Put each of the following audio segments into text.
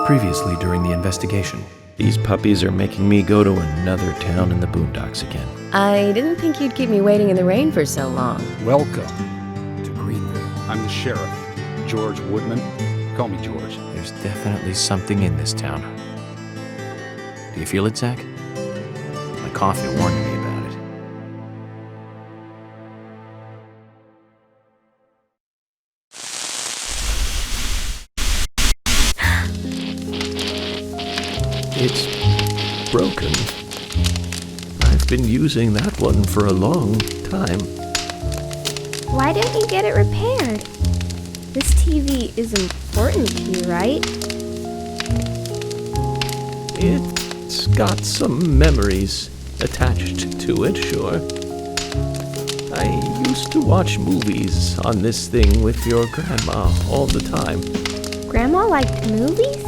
Previously during the investigation. These puppies are making me go to another town in the boondocks again. I didn't think you'd keep me waiting in the rain for so long. Welcome to Greenville. I'm the sheriff, George Woodman. Call me George. There's definitely something in this town. Do you feel it, Zach? My coffee warned me about it. It's broken. I've been using that one for a long time. Why don't you get it repaired? This TV is important to you, right? It's got some memories attached to it, sure. I used to watch movies on this thing with your grandma all the time. Grandma liked movies?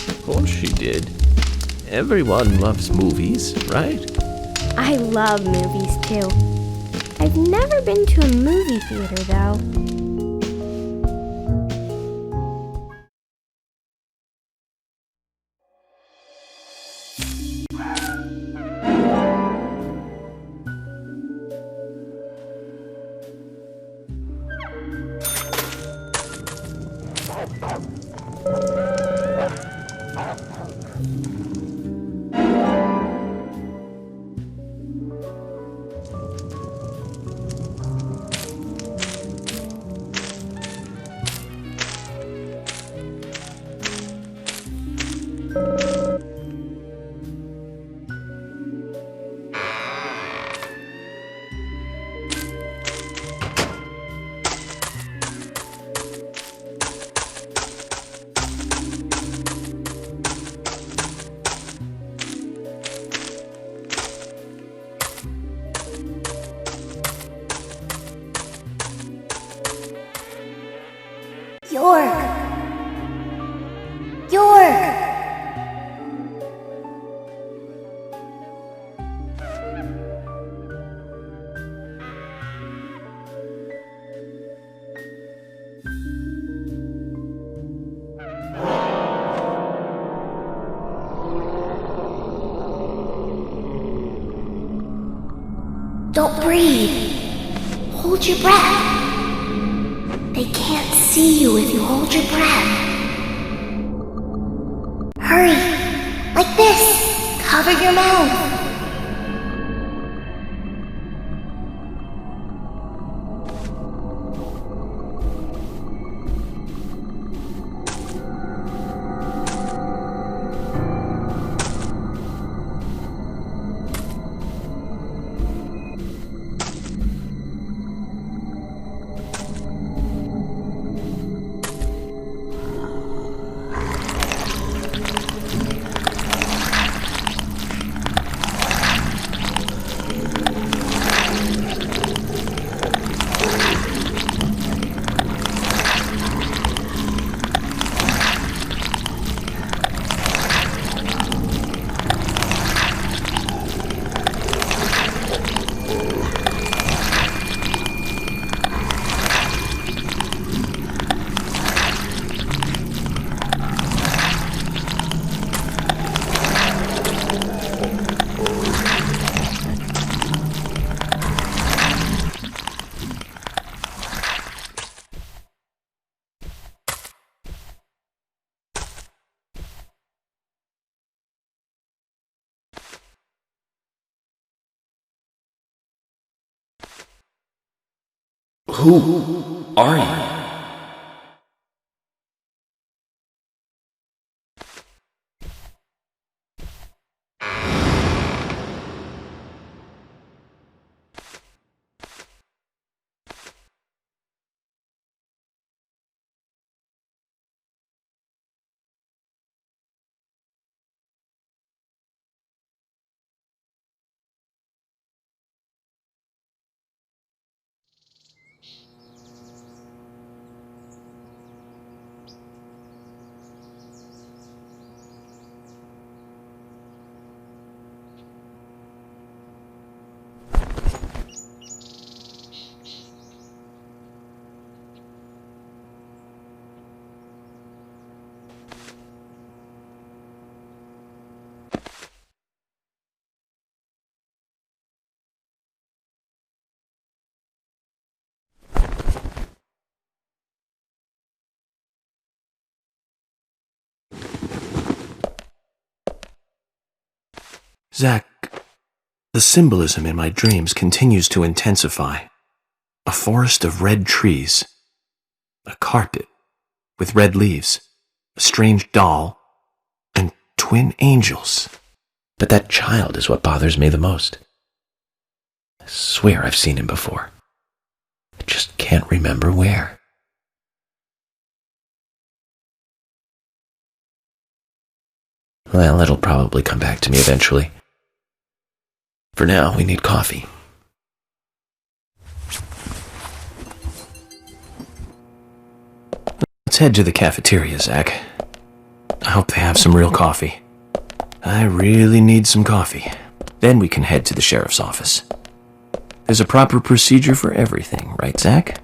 Of course she did. Everyone loves movies, right? I love movies too. I've never been to a movie theater though. York! Don't breathe. Hold your breath. They can't see you if you hold your breath. Hurry! Like this! Cover your mouth! Who are you? Zach, the symbolism in my dreams continues to intensify. A forest of red trees, a carpet with red leaves, a strange doll, and twin angels. But that child is what bothers me the most. I swear I've seen him before. I just can't remember where. Well, it'll probably come back to me eventually. For now, we need coffee. Let's head to the cafeteria, Zach. I hope they have some real coffee. I really need some coffee. Then we can head to the sheriff's office. There's a proper procedure for everything, right, Zach?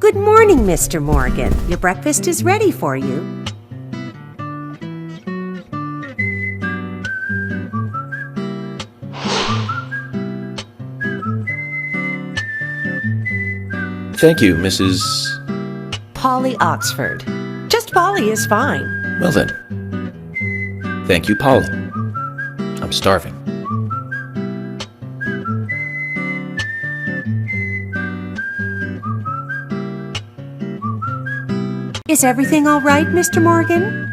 Good morning, Mr. Morgan. Your breakfast is ready for you. Thank you, Mrs. Polly Oxford. Just Polly is fine. Well then. Thank you, Polly. I'm starving. Is everything all right, Mr. Morgan?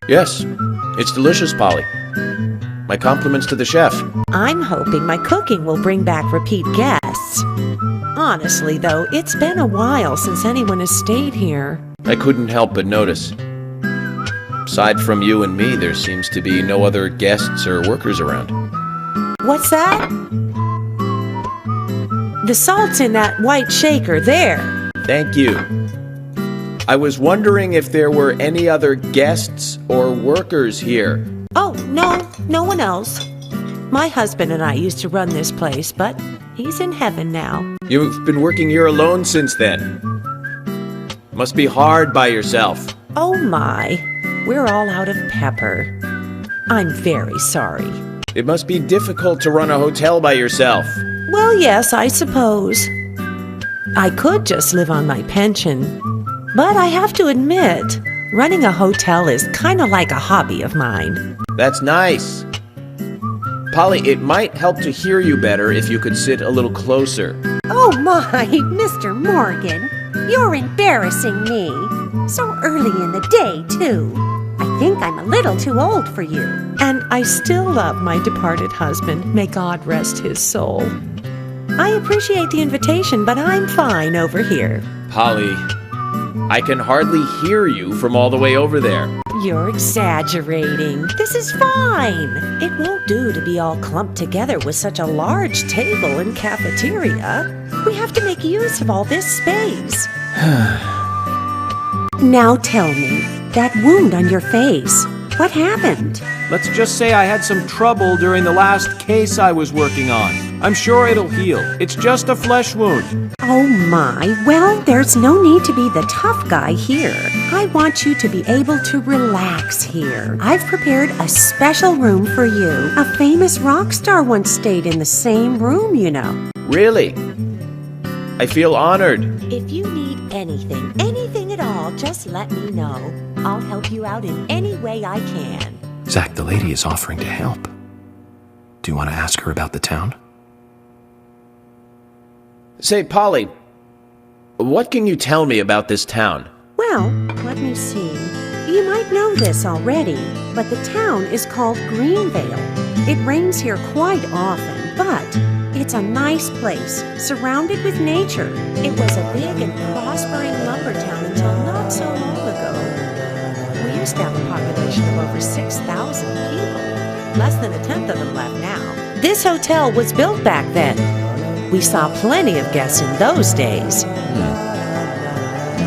Yes, it's delicious, Polly. My compliments to the chef. I'm hoping my cooking will bring back repeat guests. Honestly, though, it's been a while since anyone has stayed here. I couldn't help but notice. Aside from you and me, there seems to be no other guests or workers around. What's that? The salt's in that white shaker there. Thank you. I was wondering if there were any other guests or workers here. Oh, no one else. My husband and I used to run this place, but he's in heaven now. You've been working here alone since then. Must be hard by yourself. Oh my, we're all out of pepper. I'm very sorry. It must be difficult to run a hotel by yourself. Well, yes, I suppose. I could just live on my pension. But I have to admit, running a hotel is kind of like a hobby of mine. That's nice. Polly, it might help to hear you better if you could sit a little closer. Oh my, Mr. Morgan, you're embarrassing me. So early in the day, too. I think I'm a little too old for you. And I still love my departed husband. May God rest his soul. I appreciate the invitation, but I'm fine over here. Polly, I can hardly hear you from all the way over there. You're exaggerating. This is fine. It won't do to be all clumped together with such a large table and cafeteria. We have to make use of all this space. Now tell me, that wound on your face, what happened? Let's just say I had some trouble during the last case I was working on. I'm sure it'll heal. It's just a flesh wound. Oh my, well, there's no need to be the tough guy here. I want you to be able to relax here. I've prepared a special room for you. A famous rock star once stayed in the same room, you know. Really? I feel honored. If you need anything at all, just let me know. I'll help you out in any way I can. Zach, the lady is offering to help. Do you want to ask her about the town? Say, Polly, what can you tell me about this town? Well, let me see. You might know this already, but the town is called Greenvale. It rains here quite often, but it's a nice place, surrounded with nature. It was a big and prospering lumber town until not so long ago. We used to have a population of over 6,000 people. Less than a tenth of them left now. This hotel was built back then. We saw plenty of guests in those days.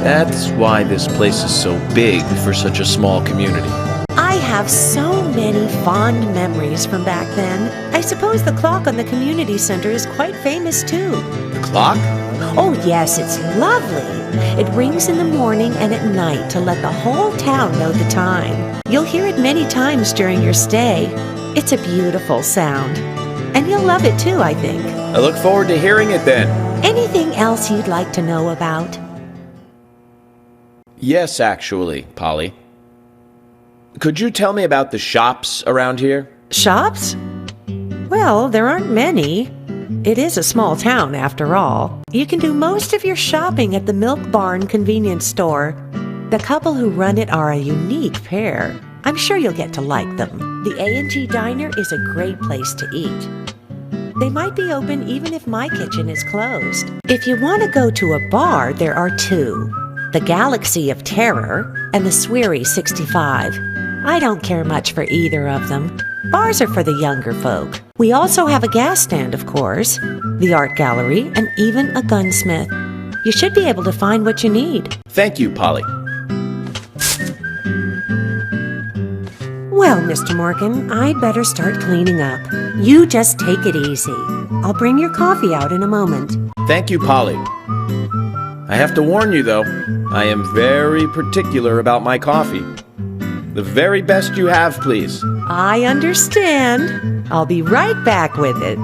That's why this place is so big for such a small community. I have so many fond memories from back then. I suppose the clock on the community center is quite famous too. The clock? Oh yes, it's lovely. It rings in the morning and at night to let the whole town know the time. You'll hear it many times during your stay. It's a beautiful sound. And you'll love it too, I think. I look forward to hearing it then. Anything else you'd like to know about? Yes, actually, Polly. Could you tell me about the shops around here? Shops? Well, there aren't many. It is a small town, after all. You can do most of your shopping at the Milk Barn convenience store. The couple who run it are a unique pair. I'm sure you'll get to like them. The A&G Diner is a great place to eat. They might be open even if my kitchen is closed. If you want to go to a bar, there are two. The Galaxy of Terror and the Sweary 65. I don't care much for either of them. Bars are for the younger folk. We also have a gas stand, of course, the art gallery, and even a gunsmith. You should be able to find what you need. Thank you, Polly. Well, Mr. Morgan, I'd better start cleaning up. You just take it easy. I'll bring your coffee out in a moment. Thank you, Polly. I have to warn you, though, I am very particular about my coffee. The very best you have, please. I understand. I'll be right back with it.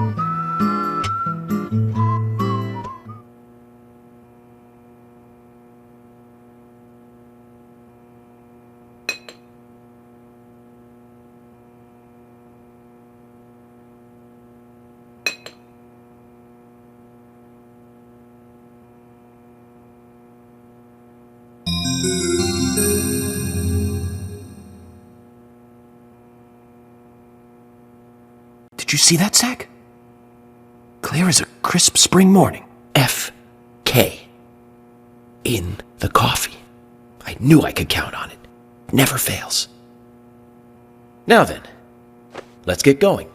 Did you see that, Zach? Clear as a crisp spring morning. F.K. in the coffee. I knew I could count on it. Never fails. Now then, let's get going.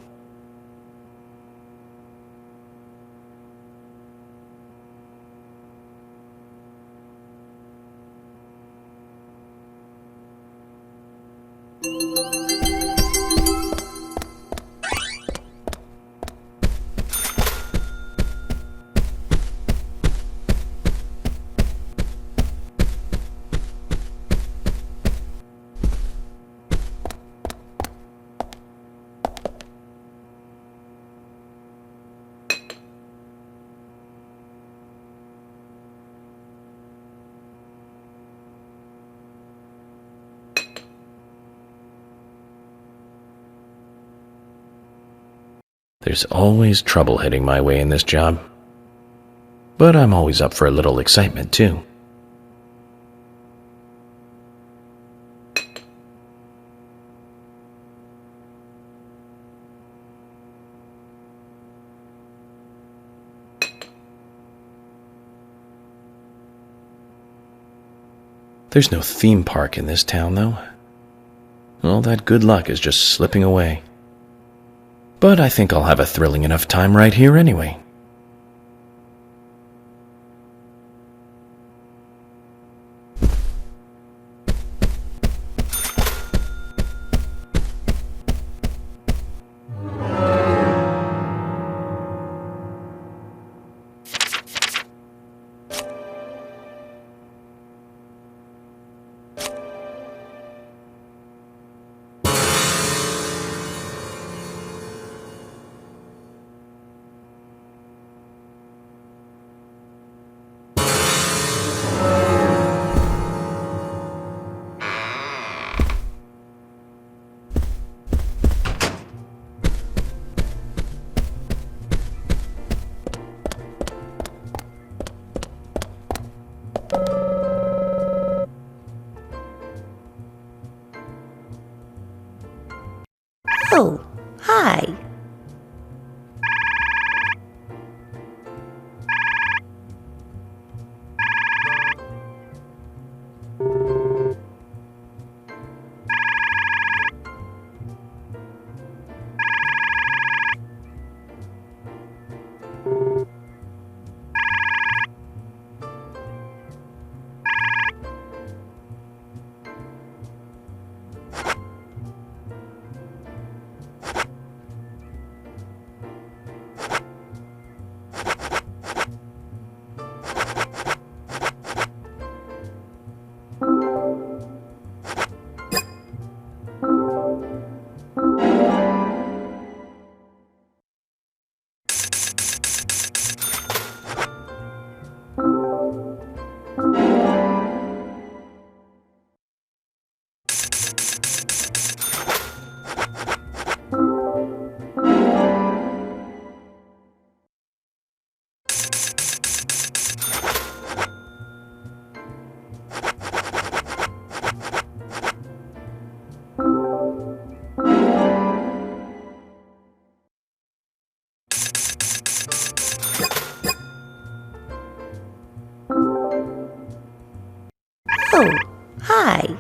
There's always trouble heading my way in this job. But I'm always up for a little excitement, too. There's no theme park in this town, though. All that good luck is just slipping away. But I think I'll have a thrilling enough time right here anyway. Oh, hi. Oh, hi.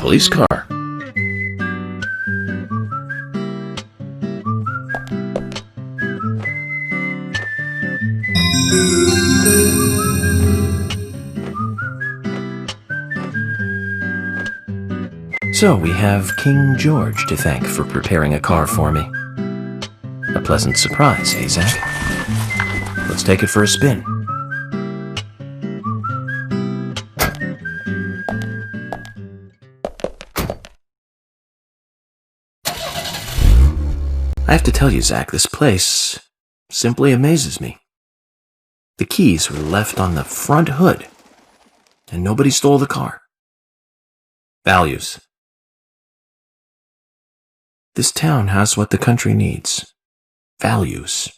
police car. So we have King George to thank for preparing a car for me. A pleasant surprise, eh, Zach? Let's take it for a spin. I have to tell you, Zach, this place simply amazes me. The keys were left on the front hood, and nobody stole the car. Values. This town has what the country needs. Values.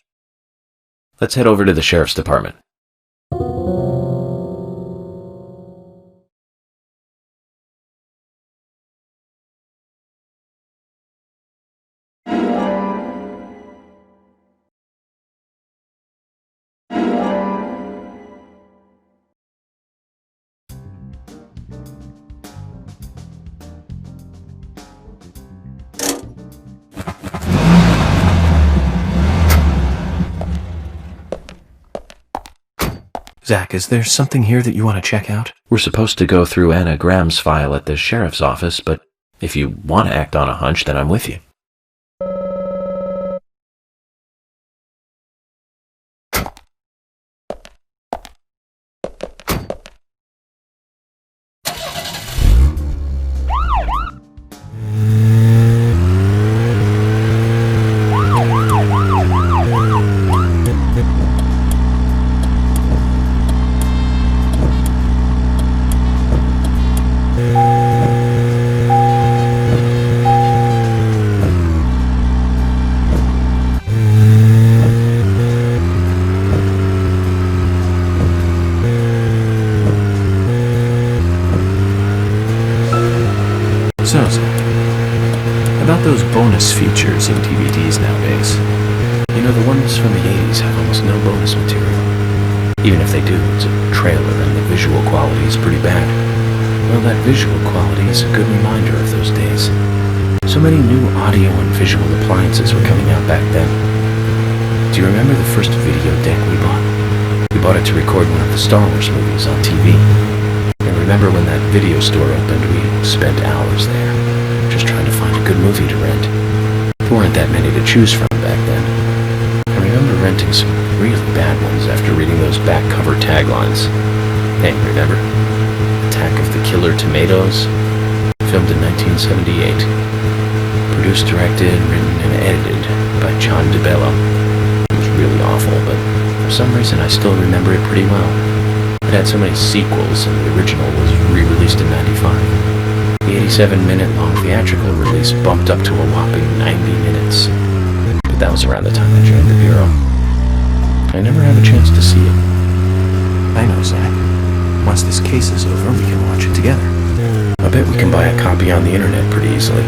Let's head over to the sheriff's department. Zach, is there something here that you want to check out? We're supposed to go through Anna Graham's file at the sheriff's office, but if you want to act on a hunch, then I'm with you. So, Zach, about those bonus features in DVDs nowadays. You know, the ones from the 80s have almost no bonus material. Even if they do, it's a trailer and the visual quality is pretty bad. Well, that visual quality is a good reminder of those days. So many new audio and visual appliances were coming out back then. Do you remember the first video deck we bought? We bought it to record one of the Star Wars movies on TV. And remember when that video store opened, we spent hours there, just trying to find a good movie to rent. There weren't that many to choose from back then. I remember renting some really bad ones after reading those back cover taglines. Hey, remember? Attack of the Killer Tomatoes? Filmed in 1978. Produced, directed, written, and edited by John DeBello. It was really awful, but for some reason I still remember it pretty well. It had so many sequels, and the original was re-released in 95. The 87-minute long theatrical release bumped up to a whopping 90 minutes. But that was around the time I joined the Bureau. I never had a chance to see it. I know, Zach. Once this case is over, we can watch it together. I bet we can buy a copy on the internet pretty easily.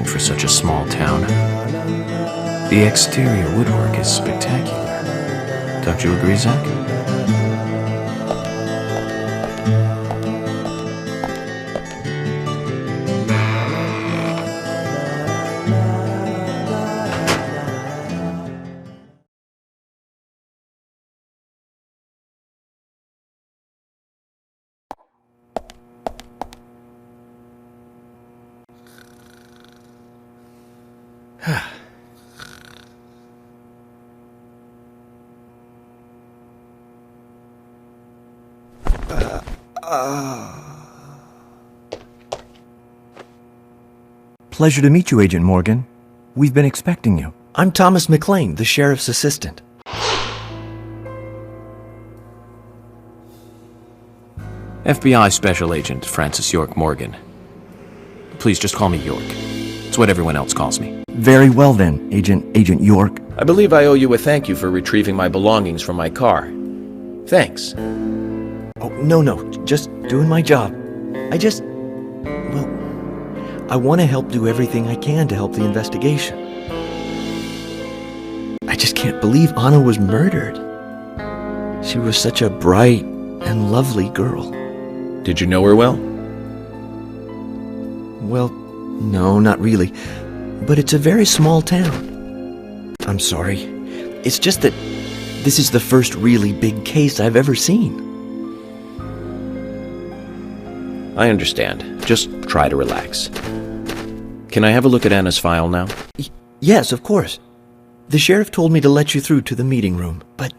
convenient for such a small town. The exterior woodwork is spectacular. Don't you agree, Zach? Pleasure to meet you, Agent Morgan. We've been expecting you. I'm Thomas McLean, the sheriff's assistant. FBI Special Agent Francis York Morgan. Please just call me York. It's what everyone else calls me. Very well then, Agent York. I believe I owe you a thank you for retrieving my belongings from my car. Thanks. Oh, no, just doing my job. I want to help do everything I can to help the investigation. I just can't believe Anna was murdered. She was such a bright and lovely girl. Did you know her well? Well, no, not really. But it's a very small town. I'm sorry. It's just that this is the first really big case I've ever seen. I understand. Just try to relax. Can I have a look at Anna's file now? Yes, of course. The sheriff told me to let you through to the meeting room, but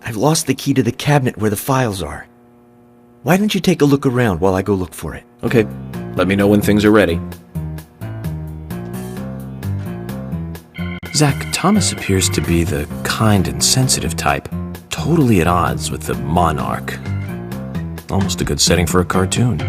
I've lost the key to the cabinet where the files are. Why don't you take a look around while I go look for it? Okay, let me know when things are ready. Zach, Thomas appears to be the kind and sensitive type, totally at odds with the monarch. Almost a good setting for a cartoon.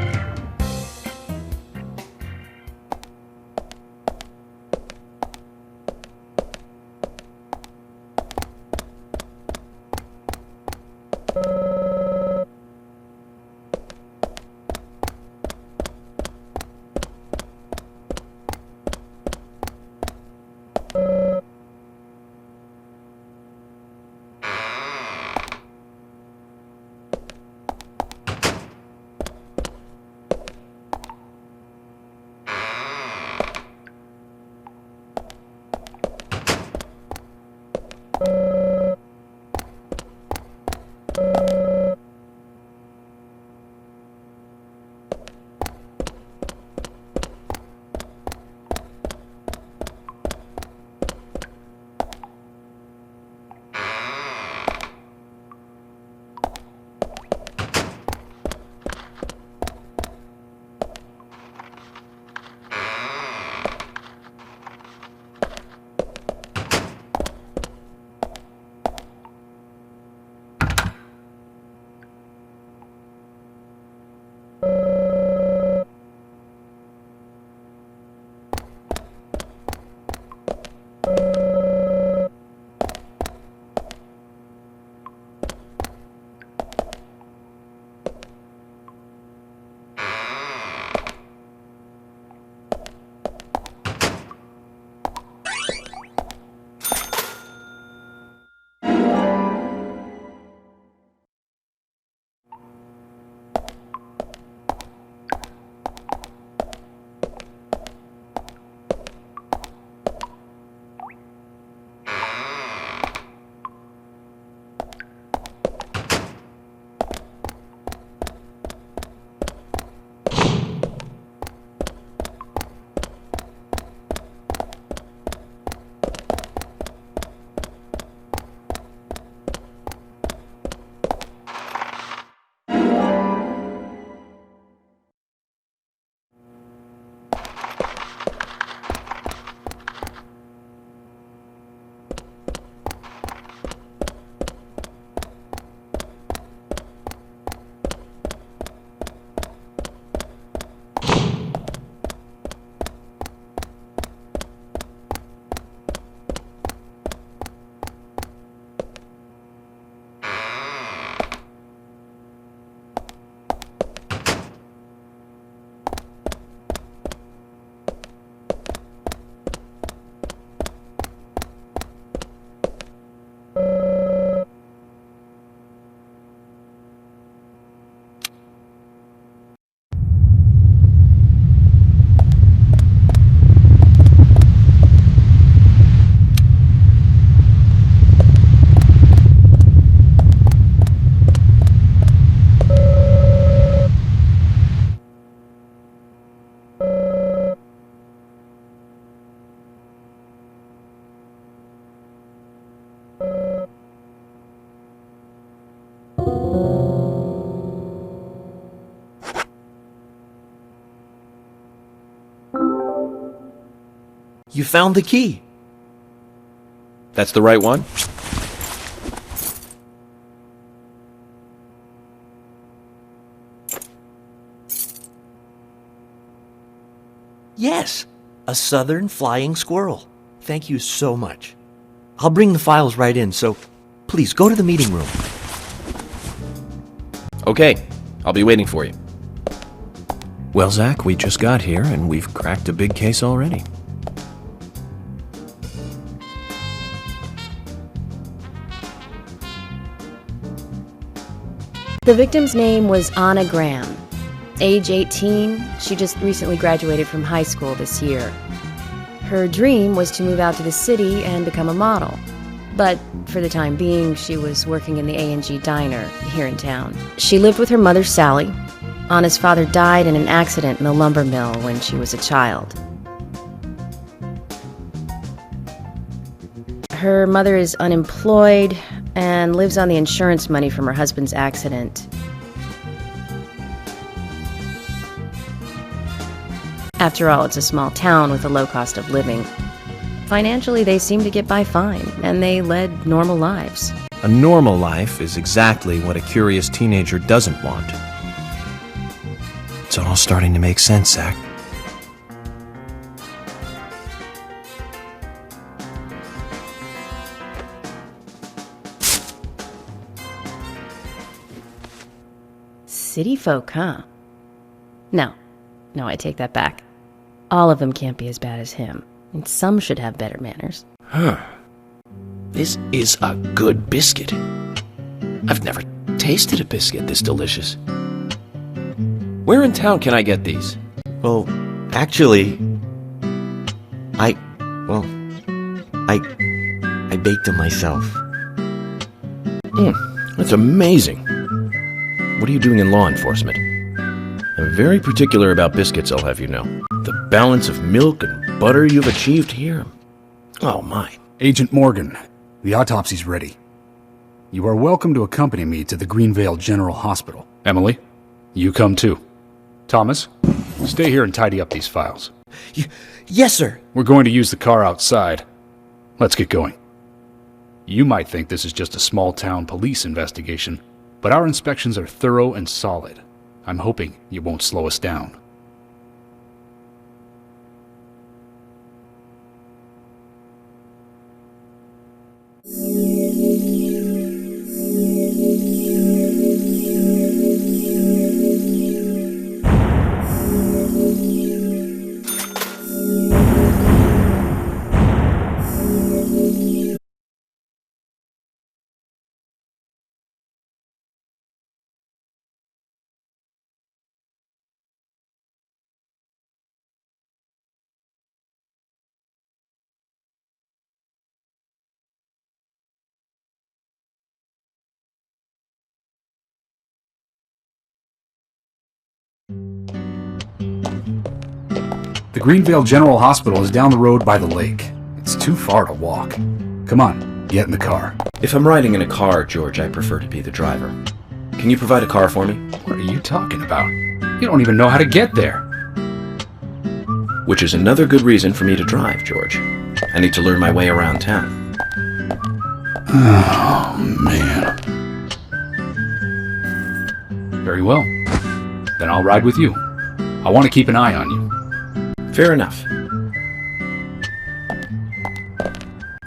You found the key. That's the right one? Yes, a southern flying squirrel. Thank you so much. I'll bring the files right in, so please go to the meeting room. Okay, I'll be waiting for you. Well, Zach, we just got here and we've cracked a big case already. The victim's name was Anna Graham. Age 18, she just recently graduated from high school this year. Her dream was to move out to the city and become a model. But for the time being, she was working in the A&G diner here in town. She lived with her mother, Sally. Anna's father died in an accident in the lumber mill when she was a child. Her mother is unemployed and lives on the insurance money from her husband's accident. After all, it's a small town with a low cost of living. Financially, they seem to get by fine, and they led normal lives. A normal life is exactly what a curious teenager doesn't want. It's all starting to make sense, Zach. City folk, huh? No, I take that back. All of them can't be as bad as him, and some should have better manners. This is a good biscuit. I've never tasted a biscuit this delicious. Where in town can I get these? Well, actually, I baked them myself. That's amazing. What are you doing in law enforcement? I'm very particular about biscuits, I'll have you know. The balance of milk and butter you've achieved here. Oh my. Agent Morgan, the autopsy's ready. You are welcome to accompany me to the Greenvale General Hospital. Emily, you come too. Thomas, stay here and tidy up these files. Yes, sir. We're going to use the car outside. Let's get going. You might think this is just a small-town police investigation, but our inspections are thorough and solid. I'm hoping you won't slow us down. The Greenvale General Hospital is down the road by the lake. It's too far to walk. Come on, get in the car. If I'm riding in a car, George, I prefer to be the driver. Can you provide a car for me? What are you talking about? You don't even know how to get there. Which is another good reason for me to drive, George. I need to learn my way around town. Oh, man. Very well. Then I'll ride with you. I want to keep an eye on you. Fair enough.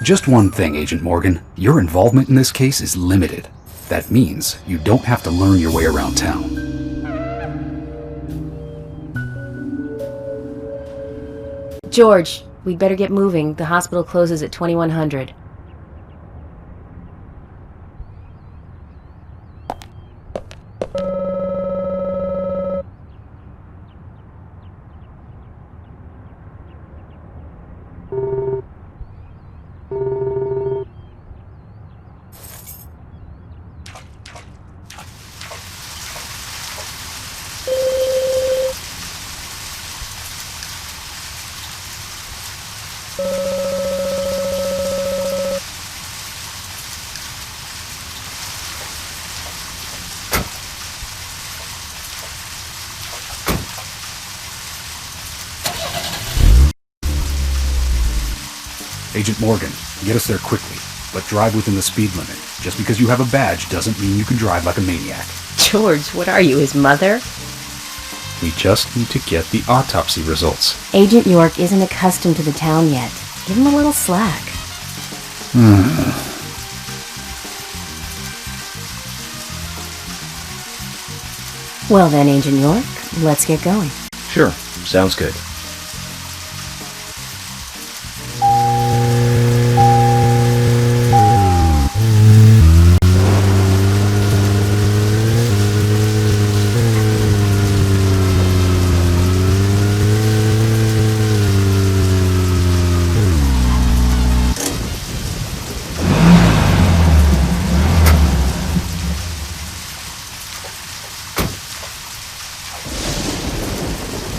Just one thing, Agent Morgan. Your involvement in this case is limited. That means you don't have to learn your way around town. George, we'd better get moving. The hospital closes at 2100. Agent Morgan, get us there quickly, but drive within the speed limit. Just because you have a badge doesn't mean you can drive like a maniac. George, what are you, his mother? We just need to get the autopsy results. Agent York isn't accustomed to the town yet. Give him a little slack. Well then, Agent York, let's get going. Sure, sounds good.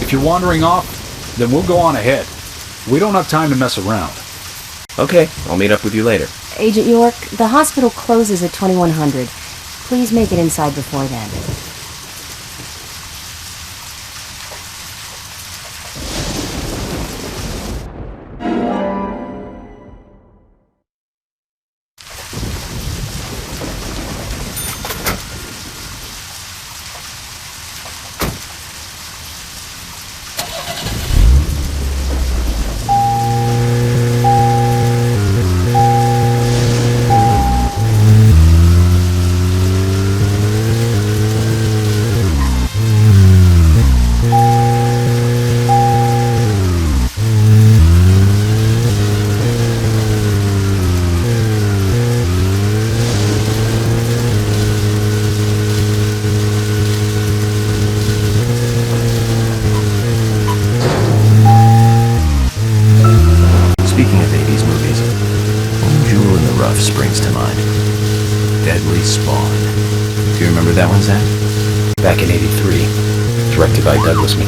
If you're wandering off, then we'll go on ahead. We don't have time to mess around. Okay, I'll meet up with you later. Agent York, the hospital closes at 2100. Please make it inside before then. Speaking of 80s movies, one jewel in the rough springs to mind. Deadly Spawn. Do you remember that one, Zach? Back in '83, directed by Douglas Mc...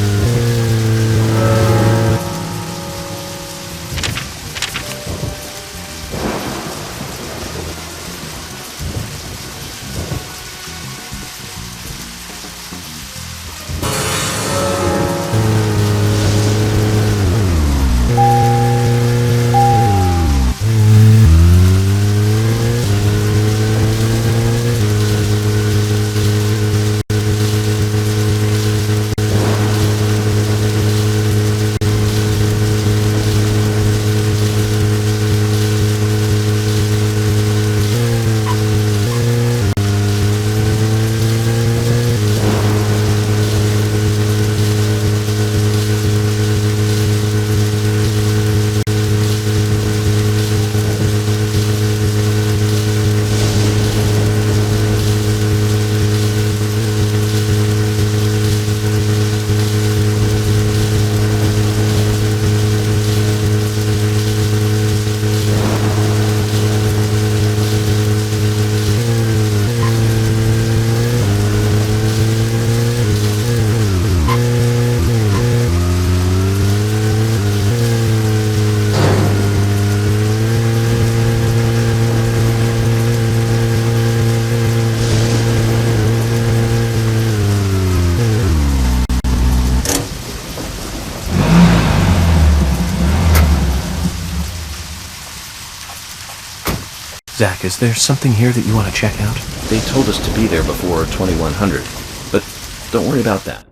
Zach, is there something here that you want to check out? They told us to be there before 2100, but don't worry about that.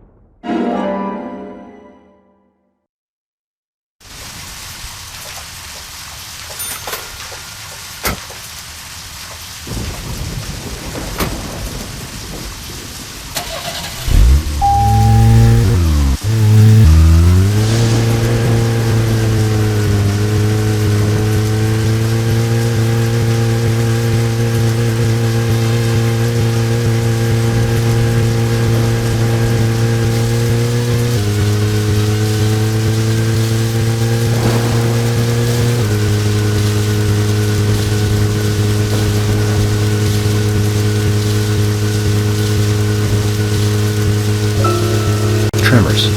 Tremors.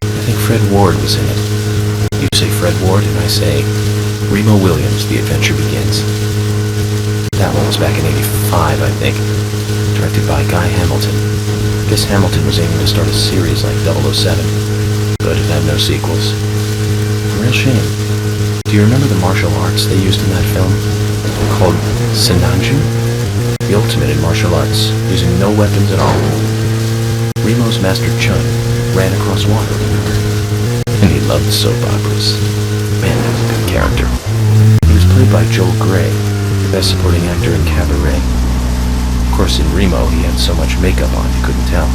I think Fred Ward was in it. You say Fred Ward, and I say Remo Williams, The Adventure Begins. That one was back in '85, I think. Directed by Guy Hamilton. Guess Hamilton was aiming to start a series like 007, but it had no sequels. A real shame. Do you remember the martial arts they used in that film? Called Senanjin? The ultimate in martial arts, using no weapons at all. Remo's master Chun ran across water, remember? And he loved soap operas. Man, that was a good character. He was played by Joel Grey, the best supporting actor in Cabaret. Of course, in Remo, he had so much makeup on you couldn't tell.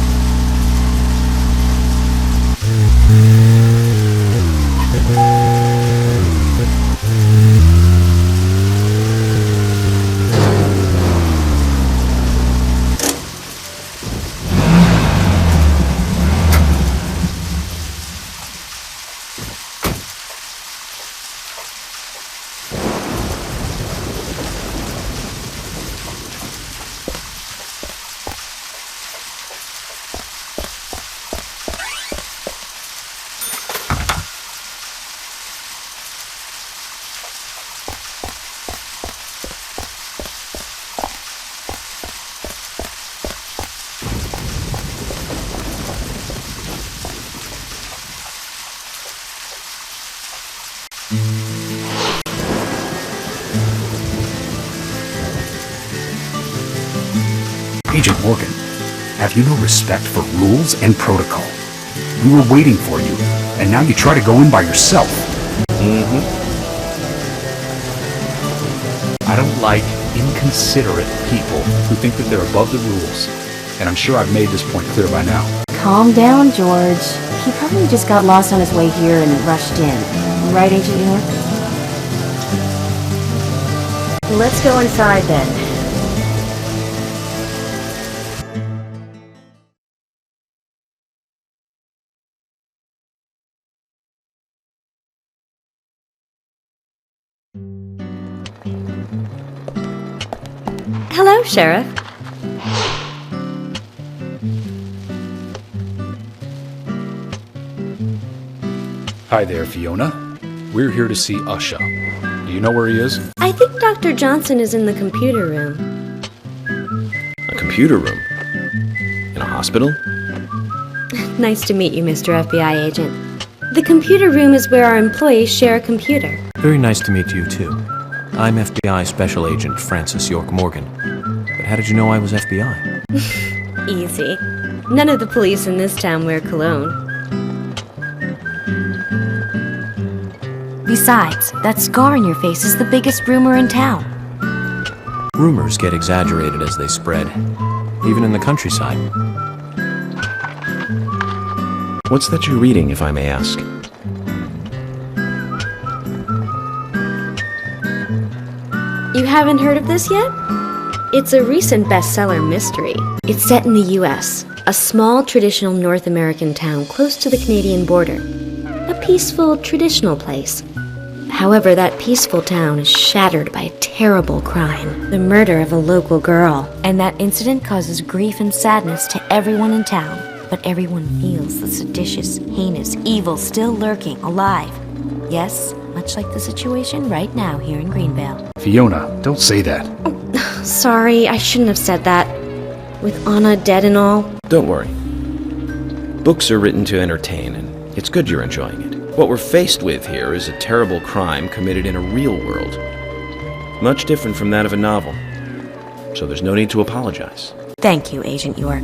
Agent Morgan, have you no respect for rules and protocol? We were waiting for you, and now you try to go in by yourself. I don't like inconsiderate people who think that they're above the rules, and I'm sure I've made this point clear by now. Calm down, George. He probably just got lost on his way here and rushed in. Right, Agent York? Let's go inside then. Hello, Sheriff. Hi there, Fiona. We're here to see Usha. Do you know where he is? I think Dr. Johnson is in the computer room. A computer room? In a hospital? Nice to meet you, Mr. FBI agent. The computer room is where our employees share a computer. Very nice to meet you, too. I'm FBI Special Agent Francis York Morgan. But how did you know I was FBI? Easy. None of the police in this town wear cologne. Besides, that scar on your face is the biggest rumor in town. Rumors get exaggerated as they spread, even in the countryside. What's that you're reading, if I may ask? You haven't heard of this yet? It's a recent bestseller mystery. It's set in the U.S., a small traditional North American town close to the Canadian border. A peaceful, traditional place. However, that peaceful town is shattered by a terrible crime. The murder of a local girl. And that incident causes grief and sadness to everyone in town. But everyone feels the seditious, heinous evil still lurking, alive. Yes, much like the situation right now here in Greenvale. Fiona, don't say that. Sorry, I shouldn't have said that. With Anna dead and all. Don't worry. Books are written to entertain, and it's good you're enjoying it. What we're faced with here is a terrible crime committed in a real world. Much different from that of a novel. So there's no need to apologize. Thank you, Agent York.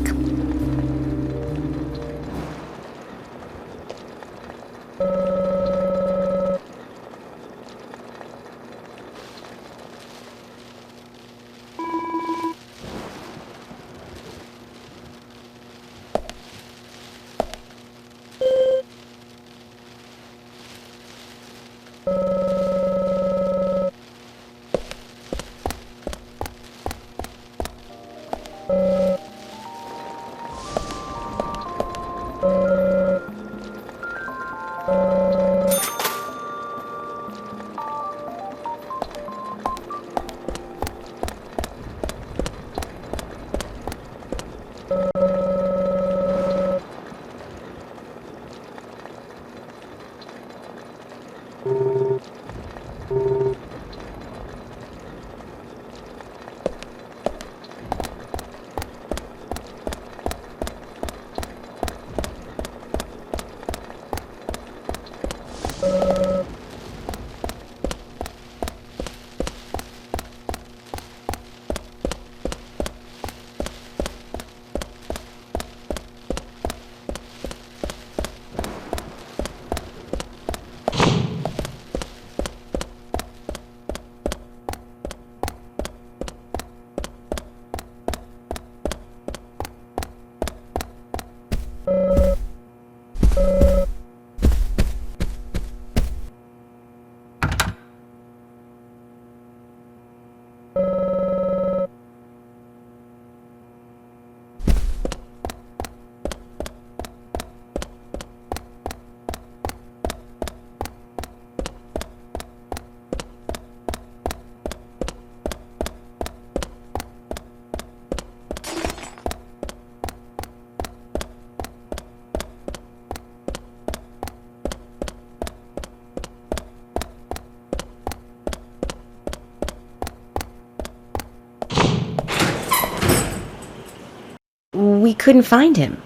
couldn't find him.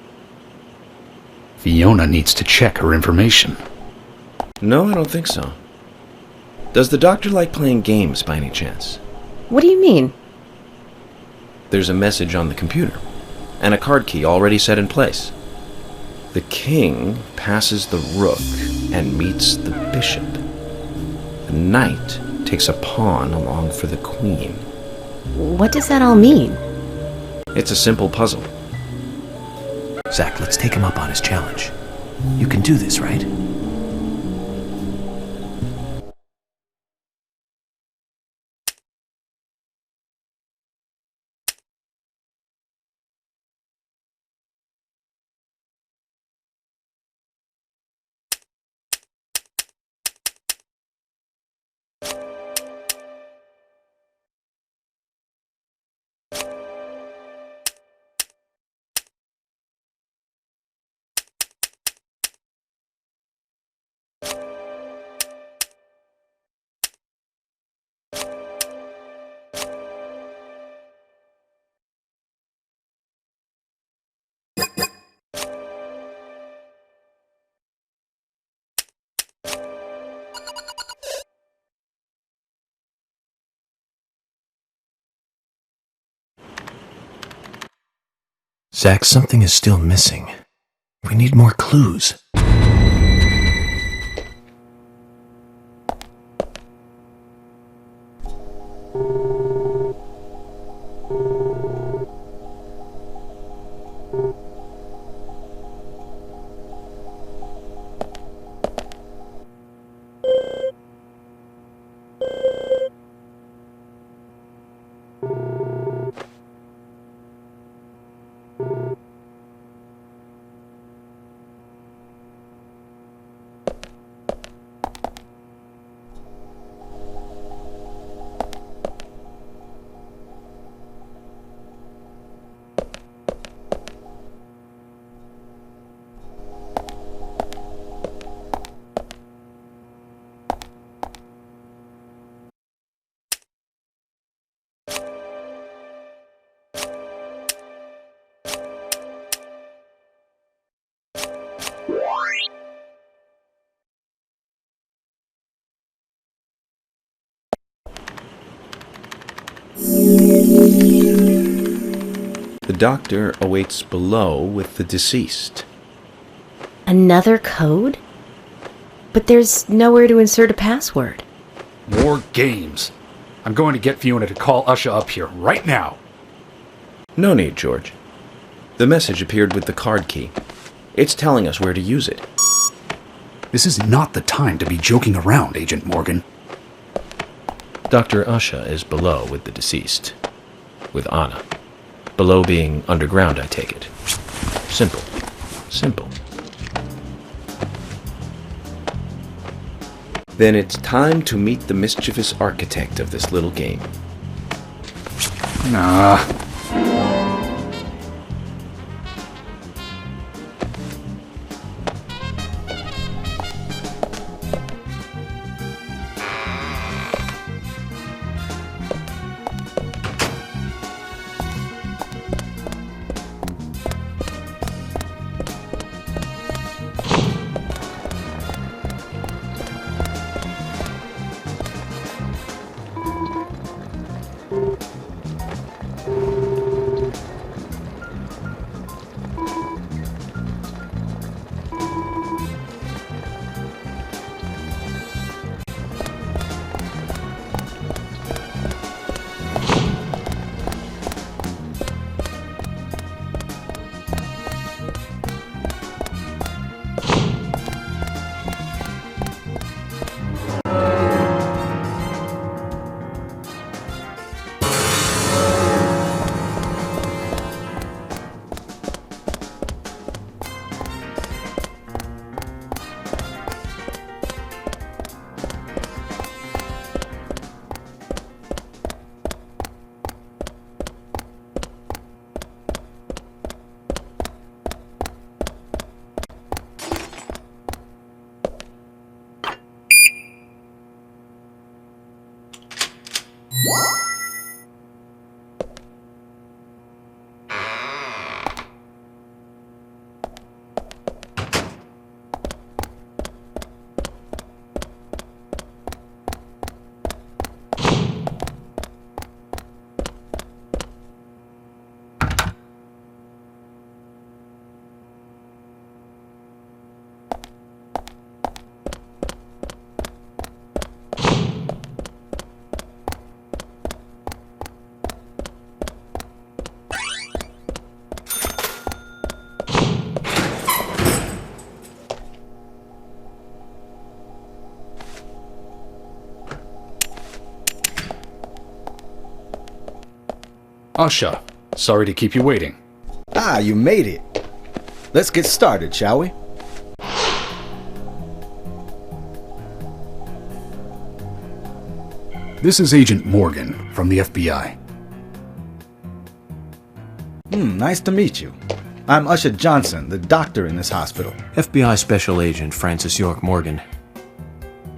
Fiona needs to check her information. No, I don't think so. Does the doctor like playing games by any chance? What do you mean? There's a message on the computer, and a card key already set in place. The king passes the rook and meets the bishop. The knight takes a pawn along for the queen. What does that all mean? It's a simple puzzle. Zach, let's take him up on his challenge. You can do this, right? Zach, something is still missing. We need more clues. The doctor awaits below with the deceased. Another code? But there's nowhere to insert a password. More games. I'm going to get Fiona to call Usha up here right now. No need, George. The message appeared with the card key. It's telling us where to use it. This is not the time to be joking around, Agent Morgan. Dr. Usha is below with the deceased. With Anna. Below being underground, I take it. Simple. Simple. Then it's time to meet the mischievous architect of this little game. Nah. Usha, sorry to keep you waiting. Ah, you made it. Let's get started, shall we? This is Agent Morgan from the FBI. Nice to meet you. I'm Usha Johnson, the doctor in this hospital. FBI Special Agent Francis York Morgan.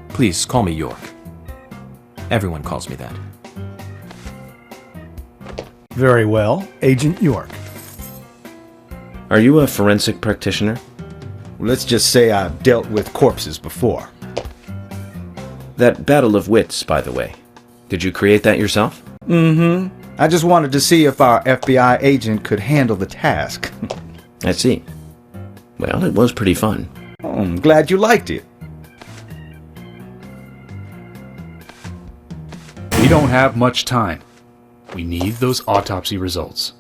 Please call me York. Everyone calls me that. Very well, Agent York. Are you a forensic practitioner? Let's just say I've dealt with corpses before. That battle of wits, by the way. Did you create that yourself? I just wanted to see if our FBI agent could handle the task. I see. Well, it was pretty fun. Oh, I'm glad you liked it. We don't have much time. We need those autopsy results.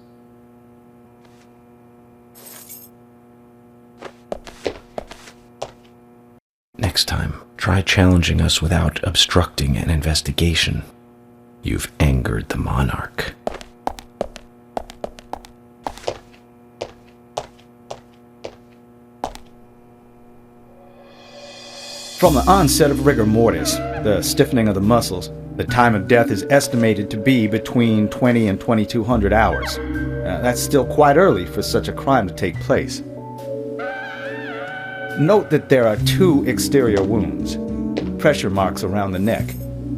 Next time, try challenging us without obstructing an investigation. You've angered the monarch. From the onset of rigor mortis, the stiffening of the muscles, the time of death is estimated to be between 20 and 2200 hours. That's still quite early for such a crime to take place. Note that there are 2 exterior wounds, pressure marks around the neck,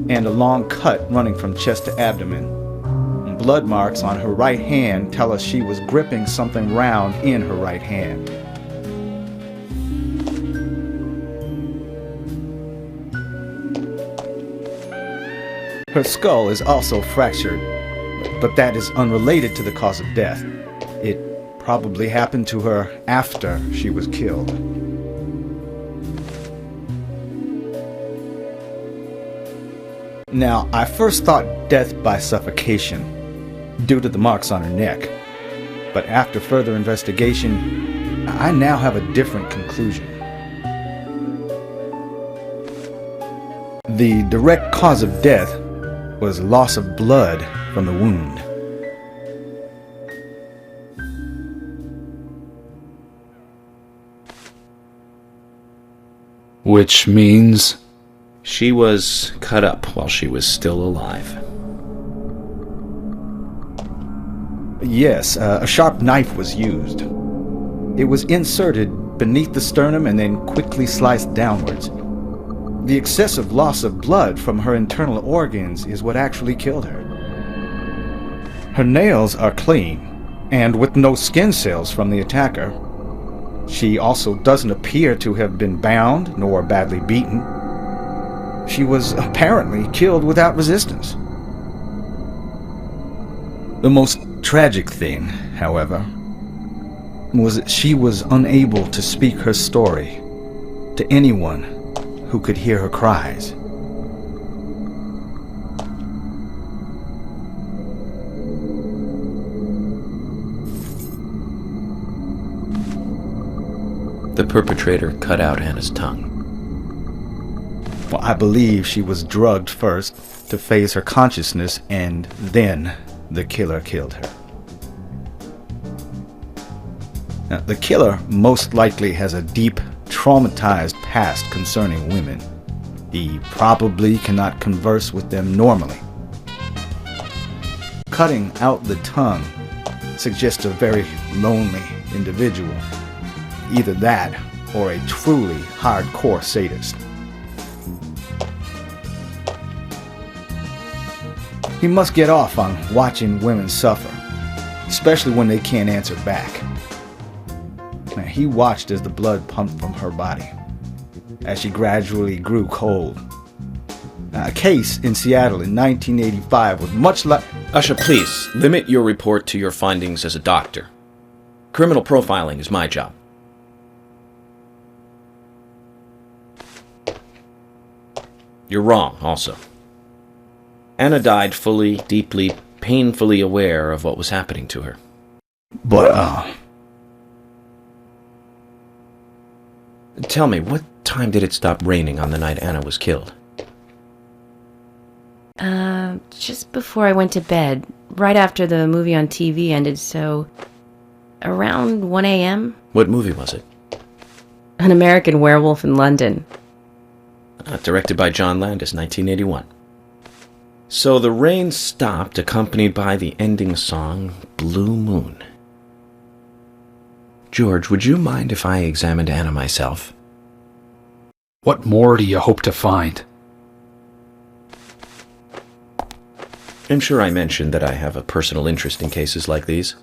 and a long cut running from chest to abdomen. Blood marks on her right hand tell us she was gripping something round in her right hand. Her skull is also fractured, but that is unrelated to the cause of death. It probably happened to her after she was killed. Now, I first thought death by suffocation, due to the marks on her neck. But after further investigation, I now have a different conclusion. The direct cause of death was loss of blood from the wound. Which means... She was cut up while she was still alive. Yes, a sharp knife was used. It was inserted beneath the sternum and then quickly sliced downwards. The excessive loss of blood from her internal organs is what actually killed her. Her nails are clean, and with no skin cells from the attacker. She also doesn't appear to have been bound nor badly beaten. She was apparently killed without resistance. The most tragic thing, however, was that she was unable to speak her story to anyone who could hear her cries. The perpetrator cut out Anna's tongue. Well, I believe she was drugged first to phase her consciousness, and then the killer killed her. Now, the killer most likely has a deep, traumatized past concerning women. He probably cannot converse with them normally. Cutting out the tongue suggests a very lonely individual. Either that or a truly hardcore sadist. He must get off on watching women suffer, especially when they can't answer back. Now, he watched as the blood pumped from her body, as she gradually grew cold. A case in Seattle in 1985 was much like... Usha, please, limit your report to your findings as a doctor. Criminal profiling is my job. You're wrong, also. Anna died fully, deeply, painfully aware of what was happening to her. But, Tell me, what time did it stop raining on the night Anna was killed? Just before I went to bed, right after the movie on TV ended, so around 1 a.m.? What movie was it? An American Werewolf in London. Directed by John Landis, 1981. So the rain stopped, accompanied by the ending song, Blue Moon. George, would you mind if I examined Anna myself? What more do you hope to find? I'm sure I mentioned that I have a personal interest in cases like these.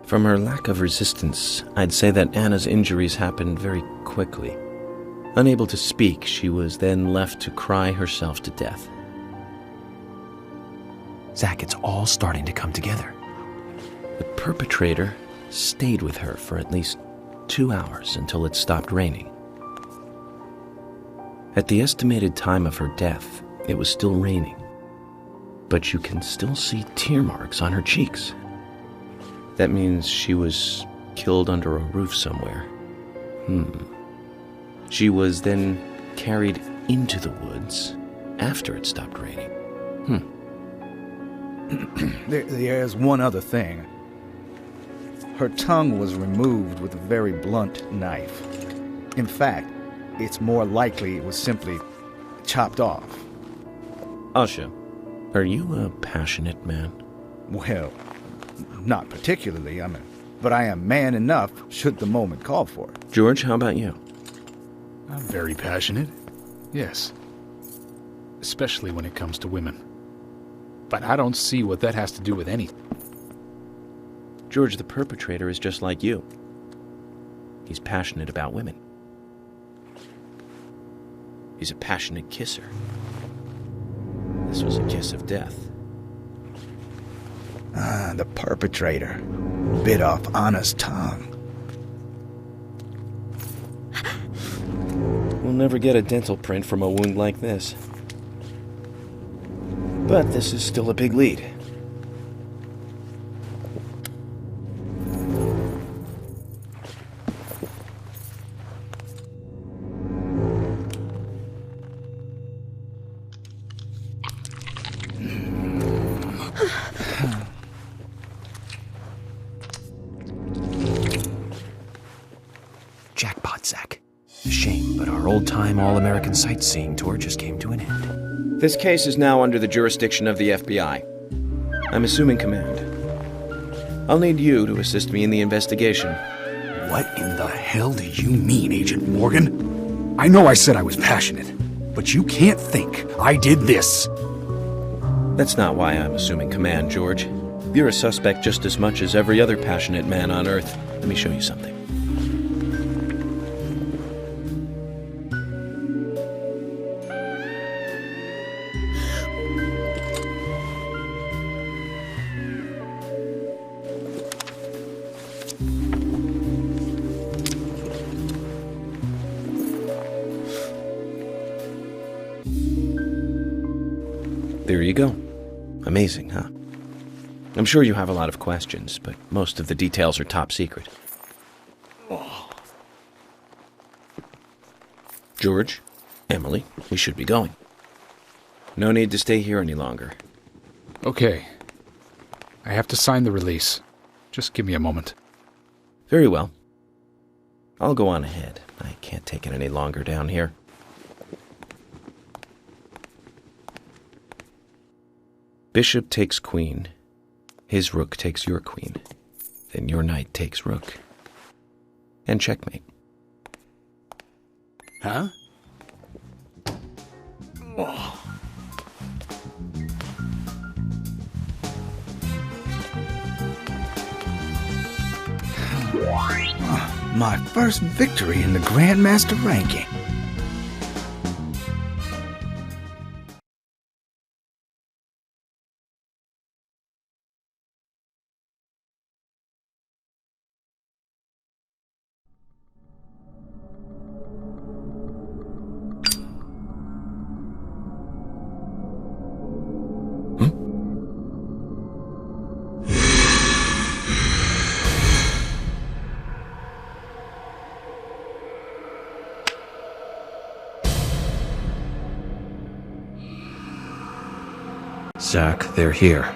From her lack of resistance, I'd say that Anna's injuries happened very quickly. Unable to speak, she was then left to cry herself to death. Zach, it's all starting to come together. The perpetrator stayed with her for at least 2 hours until it stopped raining. At the estimated time of her death, it was still raining, but you can still see tear marks on her cheeks. That means she was killed under a roof somewhere. She was then carried into the woods after it stopped raining. There's one other thing. Her tongue was removed with a very blunt knife. In fact, it's more likely it was simply chopped off. Asha, are you a passionate man? Well, not particularly, but I am man enough should the moment call for it. George, how about you? I'm very passionate, yes. Especially when it comes to women. But I don't see what that has to do with anything. George, the perpetrator is just like you. He's passionate about women. He's a passionate kisser. This was a kiss of death. The perpetrator bit off Anna's tongue. We'll never get a dental print from a wound like this. But this is still a big lead. Jackpot, Zach. A shame, but our old-time all-American sightseeing tour just came to an end. This case is now under the jurisdiction of the FBI. I'm assuming command. I'll need you to assist me in the investigation. What in the hell do you mean, Agent Morgan? I know I said I was passionate, but you can't think I did this. That's not why I'm assuming command, George. You're a suspect just as much as every other passionate man on Earth. Let me show you something. There you go. Amazing, huh? I'm sure you have a lot of questions, but most of the details are top secret. George, Emily, we should be going. No need to stay here any longer. Okay. I have to sign the release. Just give me a moment. Very well. I'll go on ahead. I can't take it any longer down here. Bishop takes queen. His rook takes your queen. Then your knight takes rook. And checkmate. Huh? My first victory in the Grandmaster ranking. Zach, they're here.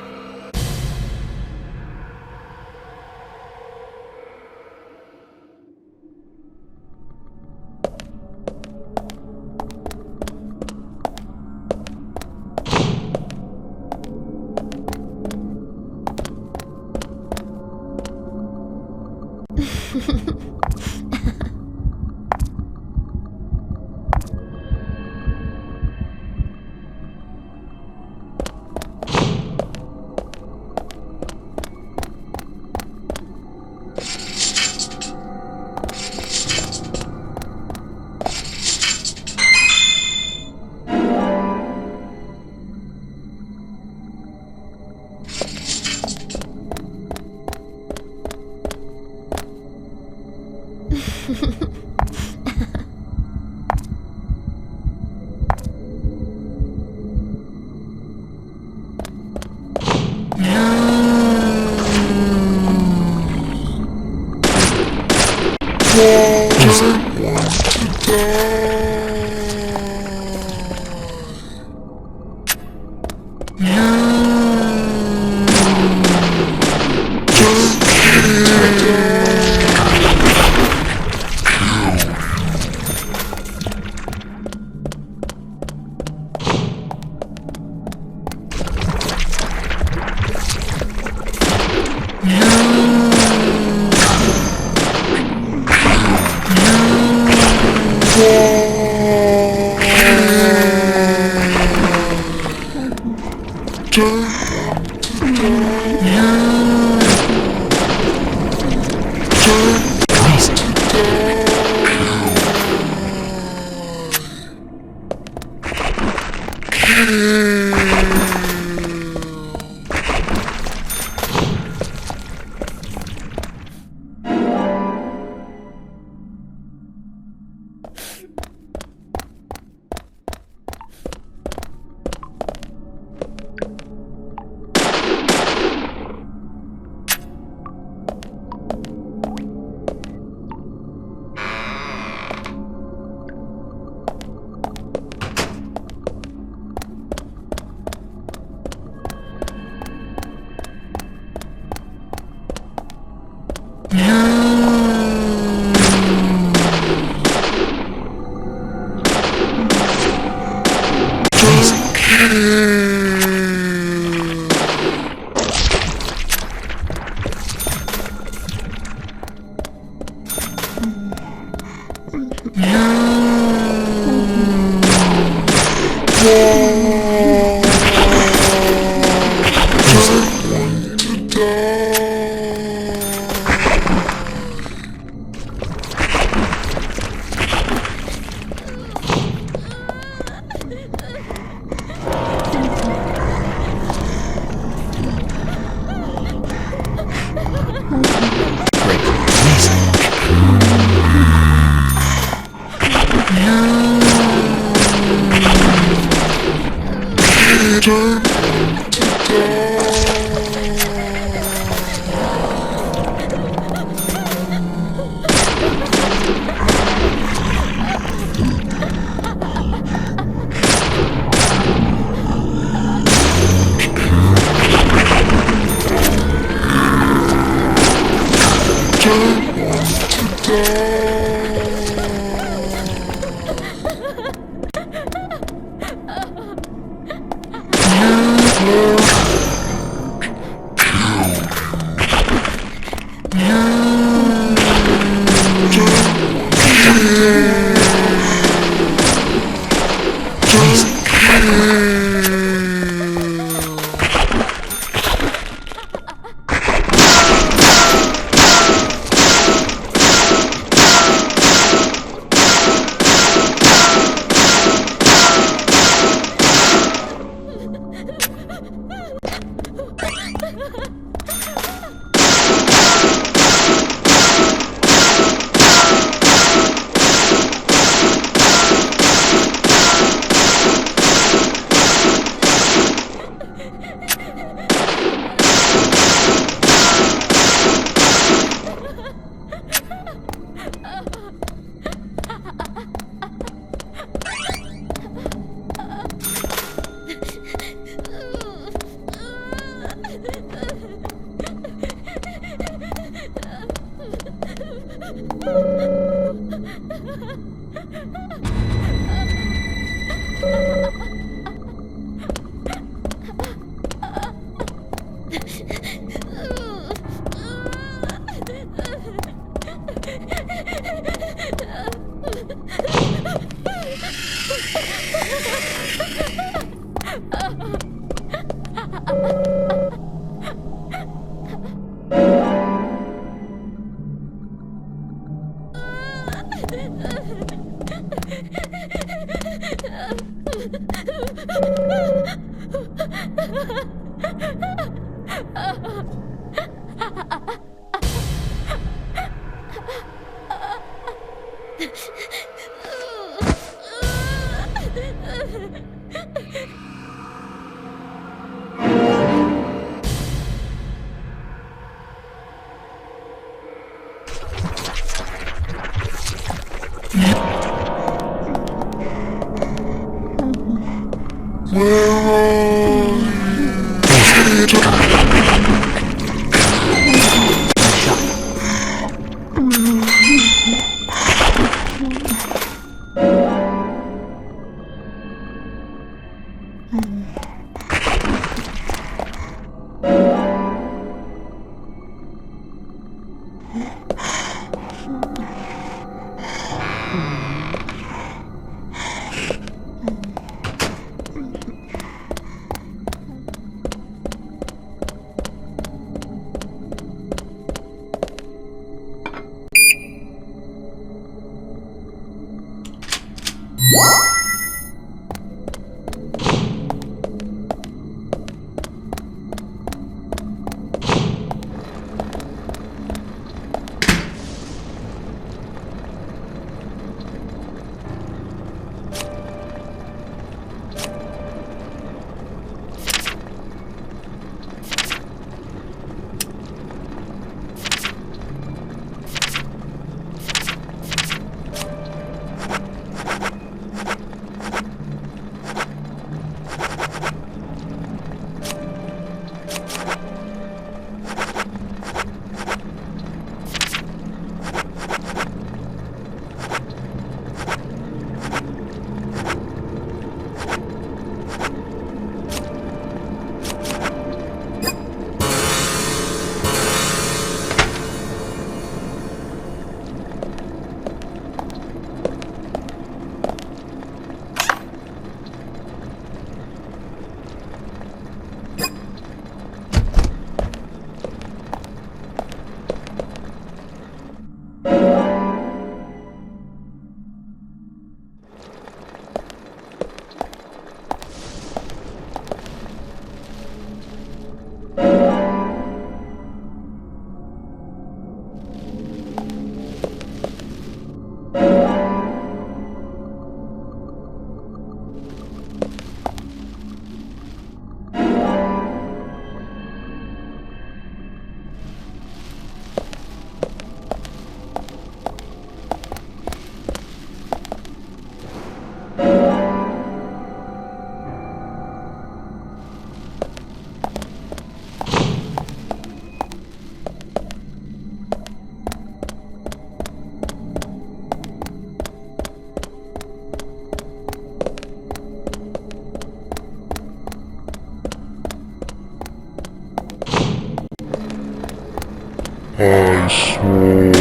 I swear.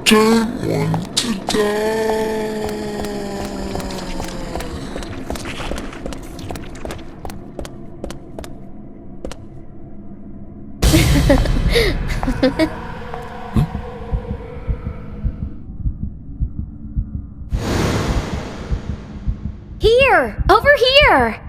Don't want to die. Here! Over here!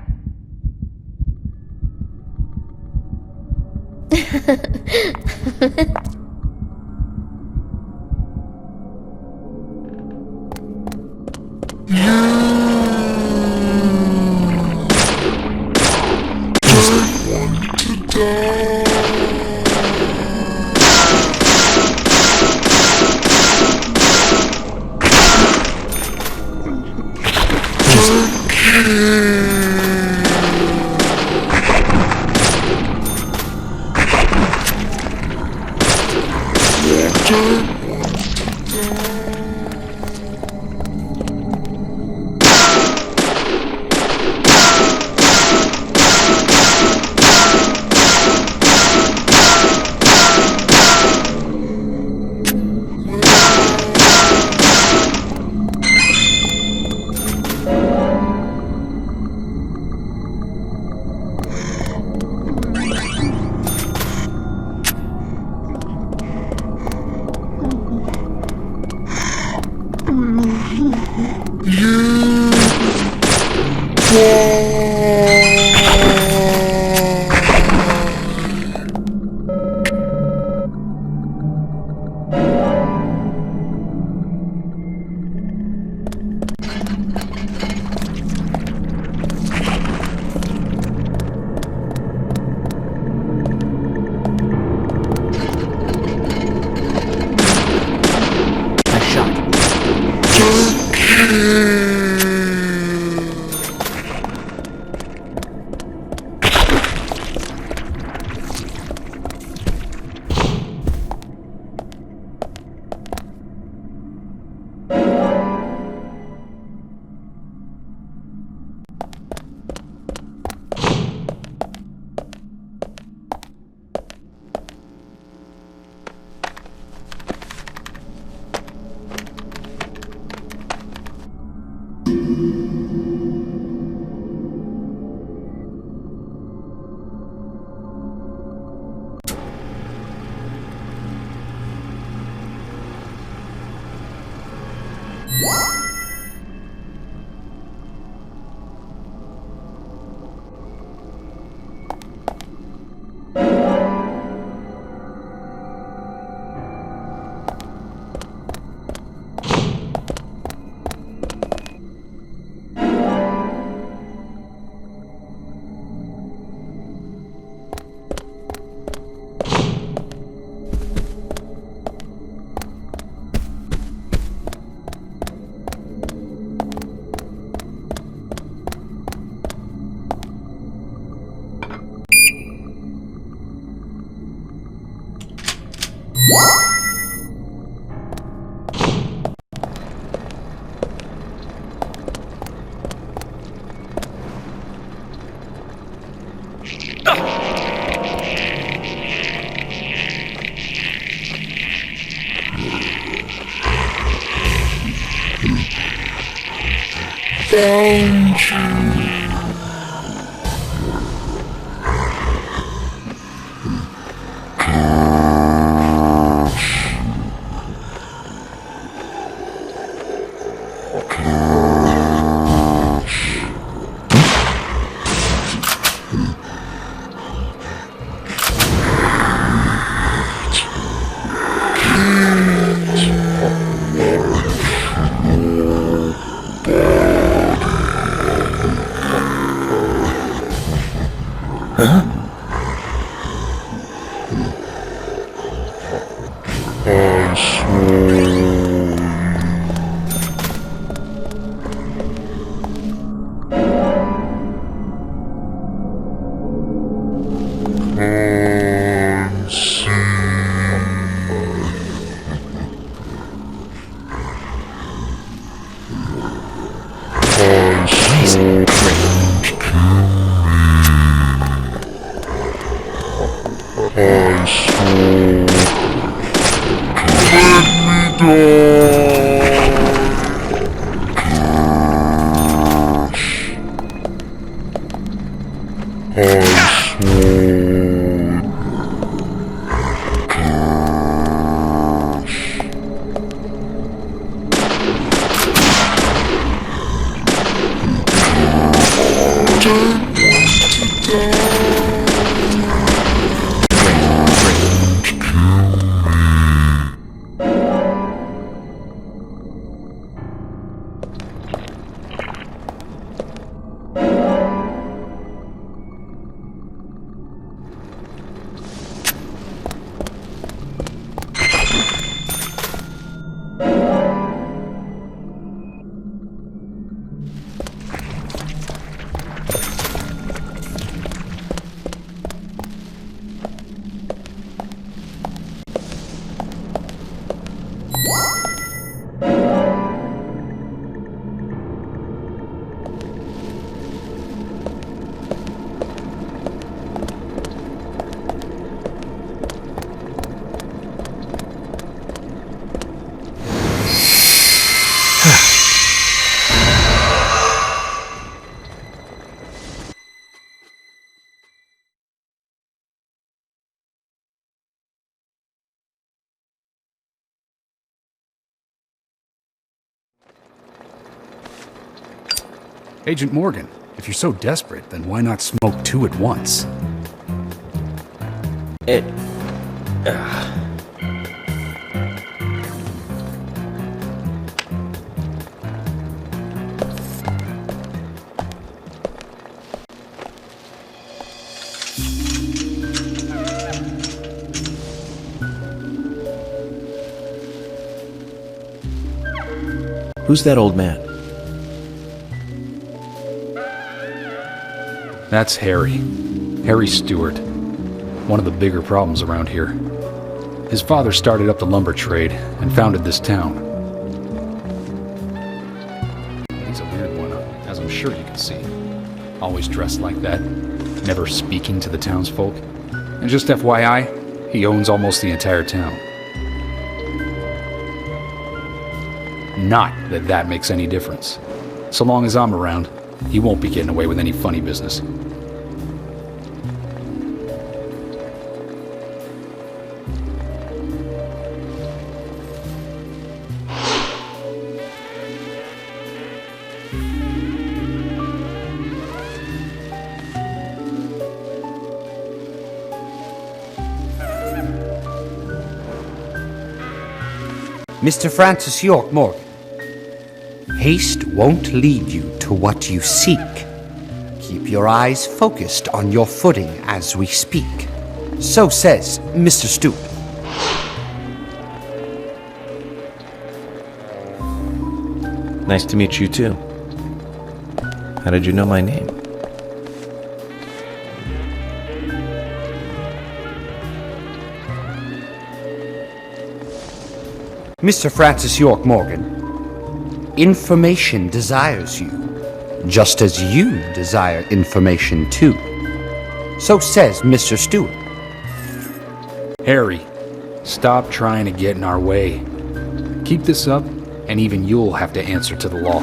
Found you. I swore I see. I amazing. I swore. Let me die. I swore. Agent Morgan, if you're so desperate, then why not smoke two at once? Who's that old man? That's Harry. Harry Stewart. One of the bigger problems around here. His father started up the lumber trade and founded this town. He's a weird one, as I'm sure you can see. Always dressed like that, never speaking to the townsfolk. And just FYI, he owns almost the entire town. Not that that makes any difference. So long as I'm around, he won't be getting away with any funny business. Mr. Francis York Morgan, haste won't lead you to what you seek. Keep your eyes focused on your footing as we speak. So says Mr. Stewart. Nice to meet you too. How did you know my name? Mr. Francis York Morgan, information desires you, just as you desire information too. So says Mr. Stewart. Harry, stop trying to get in our way. Keep this up, and even you'll have to answer to the law.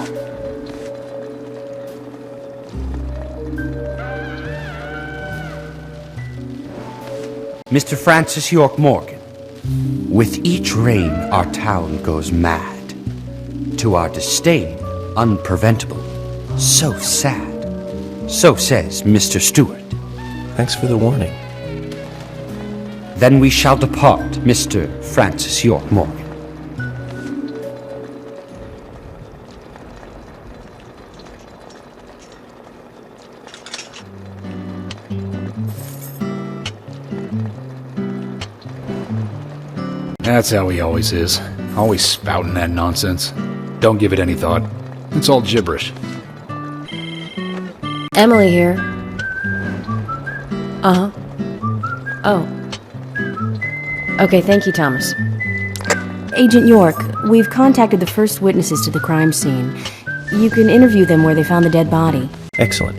Mr. Francis York Morgan, with each rain our town goes mad. To our disdain, unpreventable. So sad. So says Mr. Stewart. Thanks for the warning. Then we shall depart, Mr. Francis York Morgan. That's how he always is. Always spouting that nonsense. Don't give it any thought. It's all gibberish. Emily here. Uh-huh. Oh. Okay, thank you, Thomas. Agent York, we've contacted the first witnesses to the crime scene. You can interview them where they found the dead body. Excellent.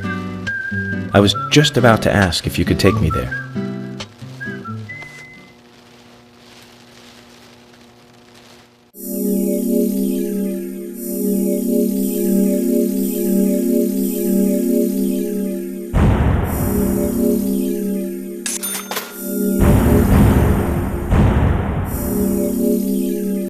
I was just about to ask if you could take me there.